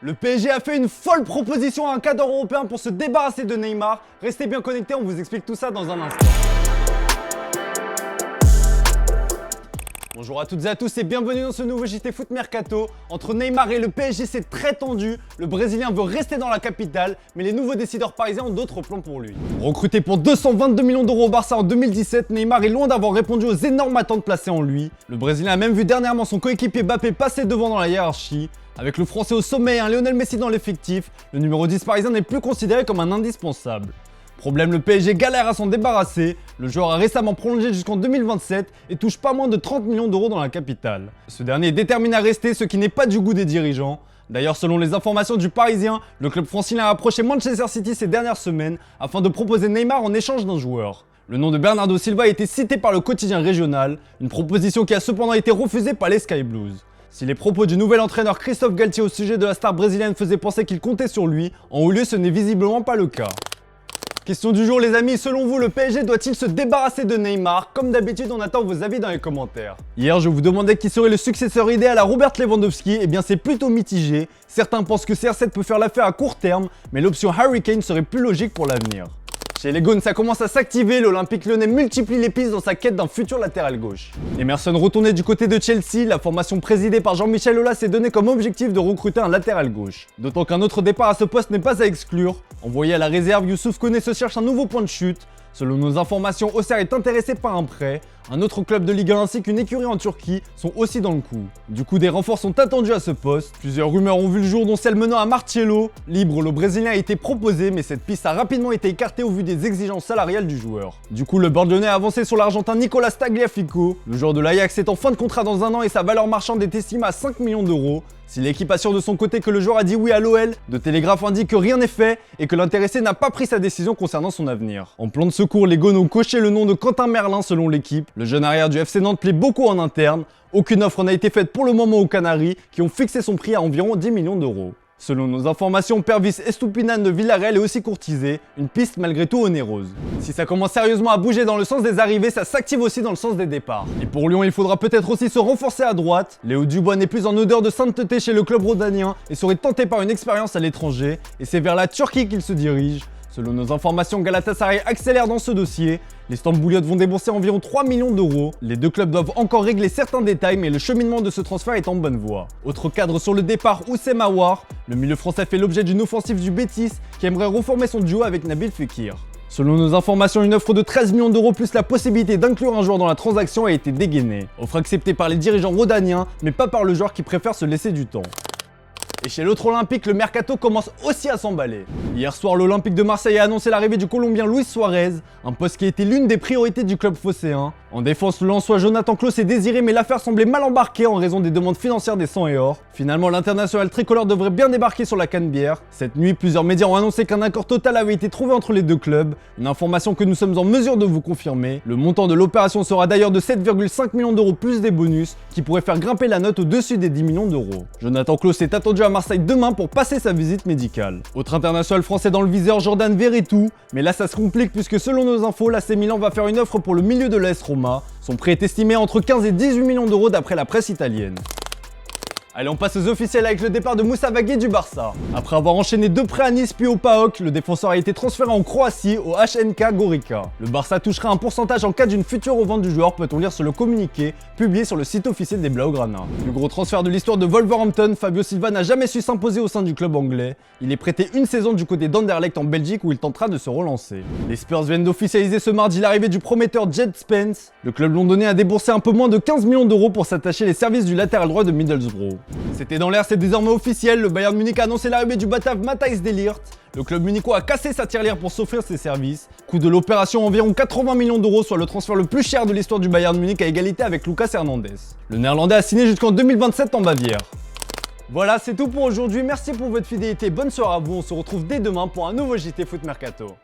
Le PSG a fait une folle proposition à un cadre européen pour se débarrasser de Neymar. Restez bien connectés, on vous explique tout ça dans un instant. Bonjour à toutes et à tous et bienvenue dans ce nouveau JT Foot Mercato. Entre Neymar et le PSG, c'est très tendu. Le Brésilien veut rester dans la capitale, mais les nouveaux décideurs parisiens ont d'autres plans pour lui. Recruté pour 222 millions d'euros au Barça en 2017, Neymar est loin d'avoir répondu aux énormes attentes placées en lui. Le Brésilien a même vu dernièrement son coéquipier Mbappé passer devant dans la hiérarchie. Avec le Français au sommet et un Lionel Messi dans l'effectif, le numéro 10 parisien n'est plus considéré comme un indispensable. Problème, le PSG galère à s'en débarrasser. Le joueur a récemment prolongé jusqu'en 2027 et touche pas moins de 30 millions d'euros dans la capitale. Ce dernier est déterminé à rester, ce qui n'est pas du goût des dirigeants. D'ailleurs, selon les informations du Parisien, le club francilien a approché Manchester City ces dernières semaines afin de proposer Neymar en échange d'un joueur. Le nom de Bernardo Silva a été cité par le quotidien régional, une proposition qui a cependant été refusée par les Sky Blues. Si les propos du nouvel entraîneur Christophe Galtier au sujet de la star brésilienne faisaient penser qu'il comptait sur lui, en haut lieu ce n'est visiblement pas le cas. Question du jour les amis, selon vous le PSG doit-il se débarrasser de Neymar? Comme d'habitude on attend vos avis dans les commentaires. Hier je vous demandais qui serait le successeur idéal à Robert Lewandowski, et bien c'est plutôt mitigé. Certains pensent que CR7 peut faire l'affaire à court terme, mais l'option Harry Kane serait plus logique pour l'avenir. Chez les Gones, ça commence à s'activer, l'Olympique Lyonnais multiplie les pistes dans sa quête d'un futur latéral gauche. Emerson retourné du côté de Chelsea, la formation présidée par Jean-Michel Aulas s'est donné comme objectif de recruter un latéral gauche. D'autant qu'un autre départ à ce poste n'est pas à exclure. Envoyé à la réserve, Youssouf Koné se cherche un nouveau point de chute. Selon nos informations, Auxerre est intéressé par un prêt. Un autre club de Ligue 1 ainsi qu'une écurie en Turquie sont aussi dans le coup. Du coup, des renforts sont attendus à ce poste. Plusieurs rumeurs ont vu le jour, dont celle menant à Marcelo. Libre, le Brésilien a été proposé, mais cette piste a rapidement été écartée au vu des exigences salariales du joueur. Du coup, le Bordelais a avancé sur l'Argentin Nicolas Tagliafico. Le joueur de l'Ajax est en fin de contrat dans un an et sa valeur marchande est estimée à 5 millions d'euros. Si l'équipe assure de son côté que le joueur a dit oui à l'OL, De Télégraphe indique que rien n'est fait et que l'intéressé n'a pas pris sa décision concernant son avenir. En plan de secours, les Gones ont coché le nom de Quentin Merlin selon l'équipe. Le jeune arrière du FC Nantes plaît beaucoup en interne. Aucune offre n'a été faite pour le moment aux Canaries, qui ont fixé son prix à environ 10 millions d'euros. Selon nos informations, Pervis Estupinan de Villarreal est aussi courtisé, une piste malgré tout onéreuse. Si ça commence sérieusement à bouger dans le sens des arrivées, ça s'active aussi dans le sens des départs. Et pour Lyon, il faudra peut-être aussi se renforcer à droite. Léo Dubois n'est plus en odeur de sainteté chez le club rhodanien et serait tenté par une expérience à l'étranger, et c'est vers la Turquie qu'il se dirige. Selon nos informations, Galatasaray accélère dans ce dossier. Les Stambouliotes vont débourser environ 3 millions d'euros. Les deux clubs doivent encore régler certains détails, mais le cheminement de ce transfert est en bonne voie. Autre cadre sur le départ, Oussem Aouar. Le milieu français fait l'objet d'une offensive du Betis qui aimerait reformer son duo avec Nabil Fekir. Selon nos informations, une offre de 13 millions d'euros plus la possibilité d'inclure un joueur dans la transaction a été dégainée. Offre acceptée par les dirigeants rhodaniens, mais pas par le joueur qui préfère se laisser du temps. Et chez l'autre Olympique, le mercato commence aussi à s'emballer. Hier soir, l'Olympique de Marseille a annoncé l'arrivée du Colombien Luis Suarez, un poste qui a été l'une des priorités du club phocéen. En défense, le Lensois Jonathan Klaus est désiré, mais l'affaire semblait mal embarquée en raison des demandes financières des 100 et or. Finalement, l'international tricolore devrait bien débarquer sur la Canebière. Cette nuit, plusieurs médias ont annoncé qu'un accord total avait été trouvé entre les deux clubs, une information que nous sommes en mesure de vous confirmer. Le montant de l'opération sera d'ailleurs de 7,5 millions d'euros plus des bonus, qui pourraient faire grimper la note au-dessus des 10 millions d'euros. Jonathan Klaus est attendu à Marseille demain pour passer sa visite médicale. Autre international français dans le viseur, Jordan Veretout, mais là ça se complique puisque selon nos infos, l'AC Milan va faire une offre pour le milieu de l'AS Roma. Son prix est estimé entre 15 et 18 millions d'euros d'après la presse italienne. Allez, on passe aux officiels avec le départ de Moussa Wagué du Barça. Après avoir enchaîné 2 prêts à Nice puis au PAOK, le défenseur a été transféré en Croatie au HNK Gorica. Le Barça touchera un pourcentage en cas d'une future revente du joueur, peut-on lire sur le communiqué publié sur le site officiel des Blaugrana. Le gros transfert de l'histoire de Wolverhampton, Fabio Silva n'a jamais su s'imposer au sein du club anglais. Il est prêté une saison du côté d'Anderlecht en Belgique où il tentera de se relancer. Les Spurs viennent d'officialiser ce mardi l'arrivée du prometteur Jed Spence. Le club londonien a déboursé un peu moins de 15 millions d'euros pour s'attacher les services du latéral droit de Middlesbrough. C'était dans l'air, c'est désormais officiel, le Bayern Munich a annoncé l'arrivée du Batave Matthijs de Ligt. Le club munichois a cassé sa tirelire pour s'offrir ses services. Coût de l'opération environ 80 millions d'euros, soit le transfert le plus cher de l'histoire du Bayern Munich à égalité avec Lucas Hernandez. Le Néerlandais a signé jusqu'en 2027 en Bavière. Voilà, c'est tout pour aujourd'hui, merci pour votre fidélité, bonne soirée à vous, on se retrouve dès demain pour un nouveau JT Foot Mercato.